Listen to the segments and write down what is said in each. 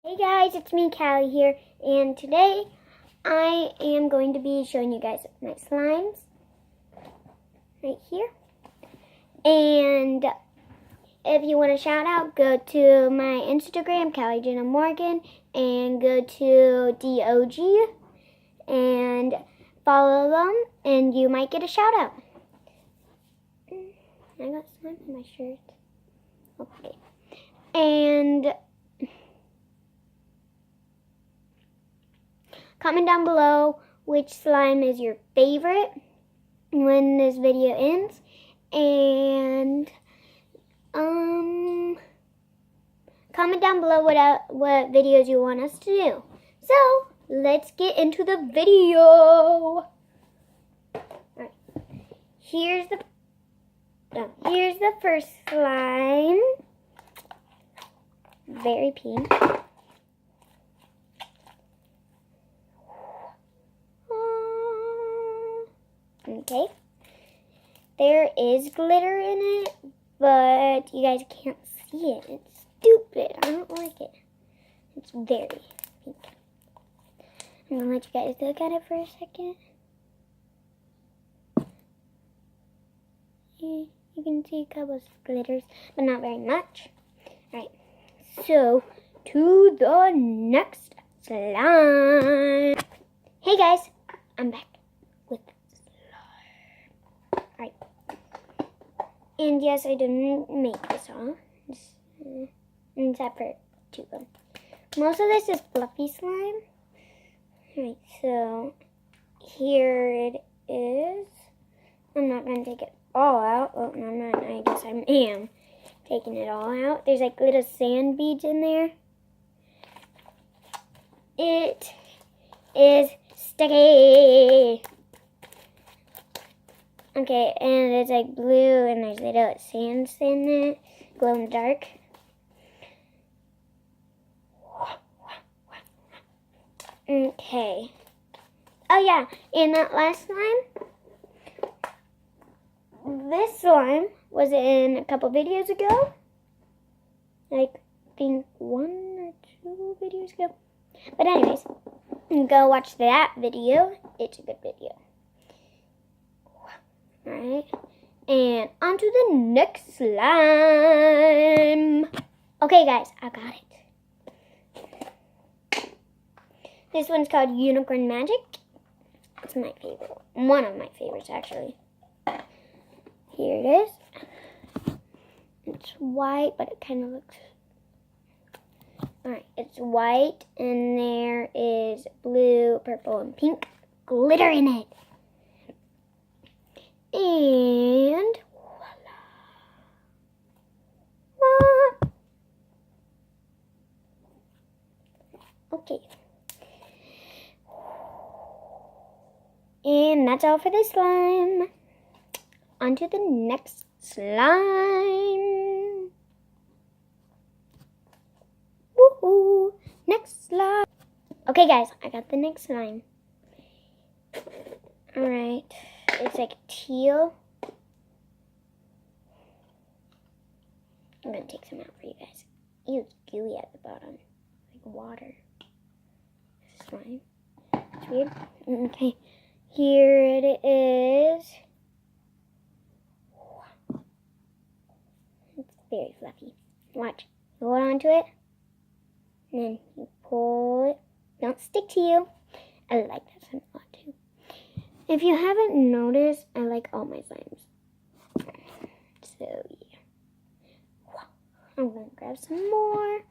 Hey guys, it's me, Callie here, and today I am going to be showing you guys my slimes right here. And if you want a shout out, go to my Instagram, Callie Jenna Morgan, and go to DOG and follow them, and you might get a shout out. I got slime in my shirt. Okay. And comment down below which slime is your favorite when this video ends. And comment down below what videos you want us to do. So let's get into the video. Alright. Here's the first slime. Very pink. Okay. There is glitter in it, but you guys can't see it. It's stupid. I don't like it. It's very pink. I'm gonna let you guys look at it for a second. You can see a couple of glitters, but not very much. Alright, so to the next slime. Hey guys, I'm back with slime. Alright. And yes, I didn't make this all. Except for two of them. Most of this is fluffy slime. Alright, so here it is. I'm not going to take it all out. Oh, no, I'm not. I guess I am taking it all out. There's like little sand beads in there. It is sticky. Okay, and it's like blue and there's little sands in it. Glow in the dark. Okay. Oh yeah, and that last slime. This slime was in a couple videos ago. Like, I think 1 or 2 videos ago. But anyways, go watch that video. It's a good video. Alright. And on to the next slime. Okay, guys, I got it. This one's called Unicorn Magic. It's my favorite. One of my favorites, actually. Here it is. It's white, but it kind of looks... Alright, it's white, and there is blue, purple, and pink glitter in it. And voila. Okay. And that's all for this slime. On to the next slime. Woohoo! Next slime. Okay, guys, I got the next slime. Alright. It's like teal. I'm going to take some out for you guys. Ew, it's gooey at the bottom. Like water. Slime. It's weird. Okay. Here it is. It's very fluffy. Watch. Hold on to it. And then you pull it. Don't stick to you. I like that slime a lot too. If you haven't noticed, I like all my slimes. So yeah. I'm going to grab some more.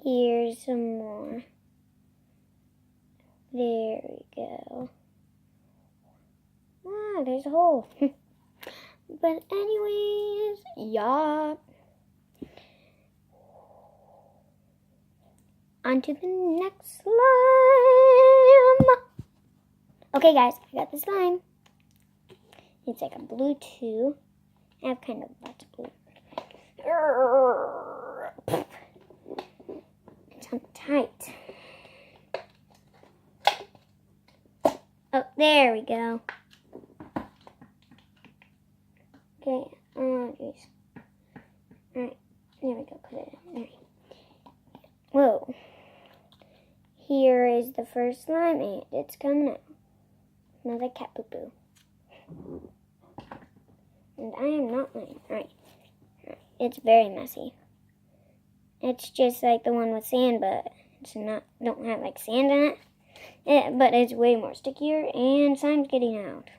Here's some more. There we go. Ah, there's a hole. But anyways, yeah. On to the next slime. Okay, guys, I got the slime. It's like a blue too. I have kind of lots of blue. It's tight. Oh, there we go. Okay, jeez. Alright, there we we go. Put it in. All right. Whoa. Here is the first slime, and it's coming out. Another cat poo-poo. And I am not mine. Alright. It's very messy. It's just like the one with sand, but it's not, don't have like sand in it. But it's way more stickier, and slime's getting out.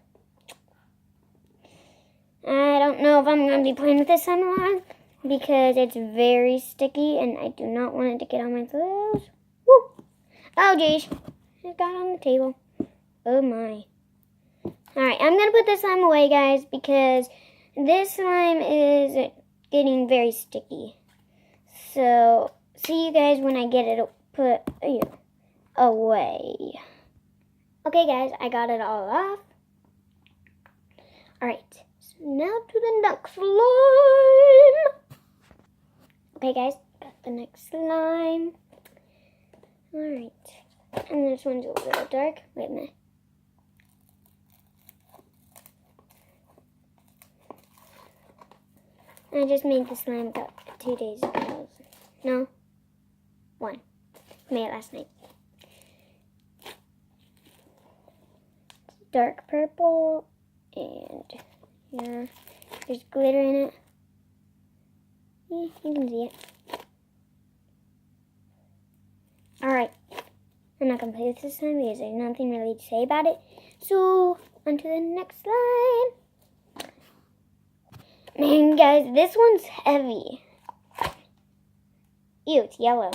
I don't know if I'm going to be playing with this slime long, because it's very sticky, and I do not want it to get on my clothes. Woo! Oh, geez. It got on the table. Oh, my. Alright, I'm going to put this slime away, guys, because this slime is getting very sticky. So, see you guys when I get it put away. Okay, guys, I got it all off. Alright, so now to the next slime. Okay, guys, got the next slime. Alright, and this one's a little dark. Wait a minute. I just made the slime about 2 days ago. No, 1. Made it last night. It's dark purple, and yeah, there's glitter in it. Yeah, you can see it. Alright, I'm not going to play with this slime because there's nothing really to say about it. So, on to the next slime. Man, guys, this one's heavy. Ew, it's yellow.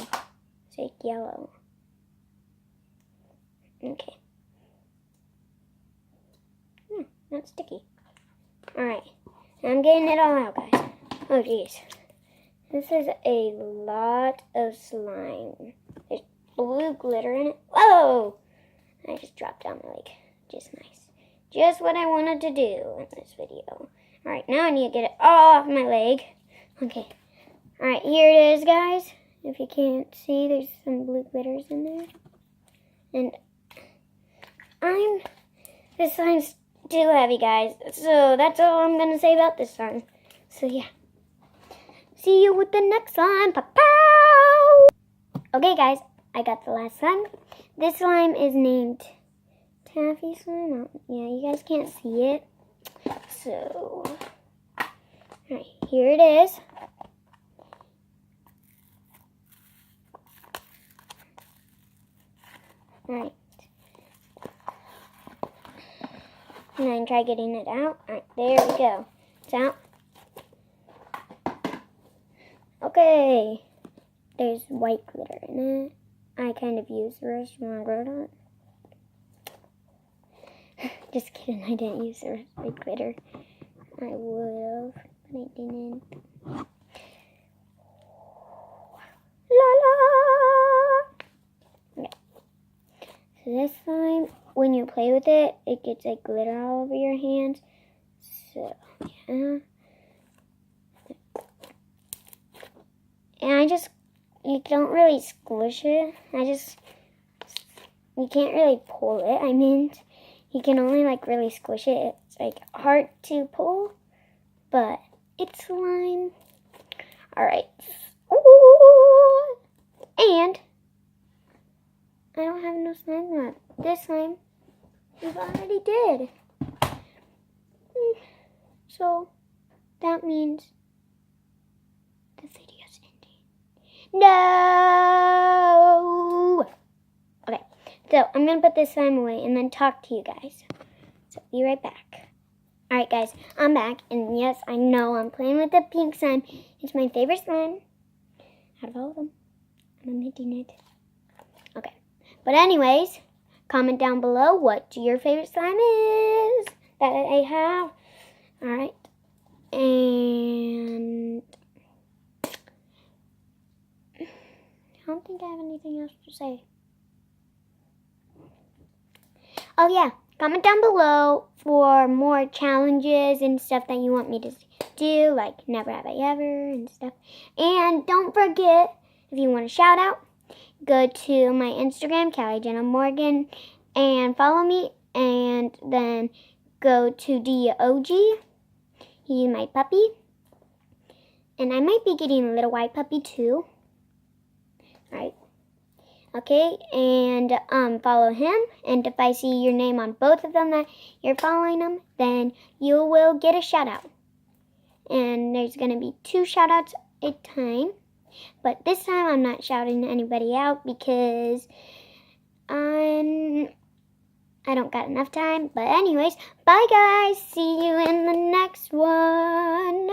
It's like yellow. Okay. Not sticky. Alright. I'm getting it all out, guys. Oh, jeez. This is a lot of slime. There's blue glitter in it. Whoa! I just dropped down my leg. Just nice. Just what I wanted to do in this video. Alright, now I need to get it all off my leg. Okay. Alright, here it is, guys. If you can't see, there's some blue glitters in there. And this slime's too heavy, guys. So that's all I'm going to say about this slime. So, yeah. See you with the next slime. Pow! Okay, guys. I got the last slime. This slime is named Taffy Slime. Yeah, you guys can't see it. So, alright, here it is. Alright. And then try getting it out. Alright, there we go. It's out. Okay. There's white glitter in it. I kind of used the rest. You want to grow it on? Just kidding, I didn't use the white glitter. I would have, but I didn't. La la! Okay. So this slime, when you play with it, it gets like glitter all over your hands. So, yeah. And you don't really squish it. You can't really pull it. I mean, you can only like really squish it. It's like hard to pull, but it's slime. Alright. And I don't have no slime left. This slime we've already did. So that means the video's ending. No! Okay, so I'm going to put this slime away and then talk to you guys. So be right back. Alright guys, I'm back. And yes, I know I'm playing with the pink slime. It's my favorite slime out of all of them. I'm admitting it. Okay, but anyways, comment down below what your favorite slime is that I have. Alright, and I don't think I have anything else to say. Oh yeah, comment down below for more challenges and stuff that you want me to do, like Never Have I Ever and stuff. And don't forget, if you want a shout out, go to my Instagram, Callie Jenna Morgan, and follow me. And then go to DOG. He's my puppy. And I might be getting a little white puppy too. Alright. Okay, and follow him. And if I see your name on both of them that you're following them, then you will get a shout out. And there's going to be 2 shout outs a time. But this time I'm not shouting anybody out because I don't got enough time. But anyways, bye guys. See you in the next one.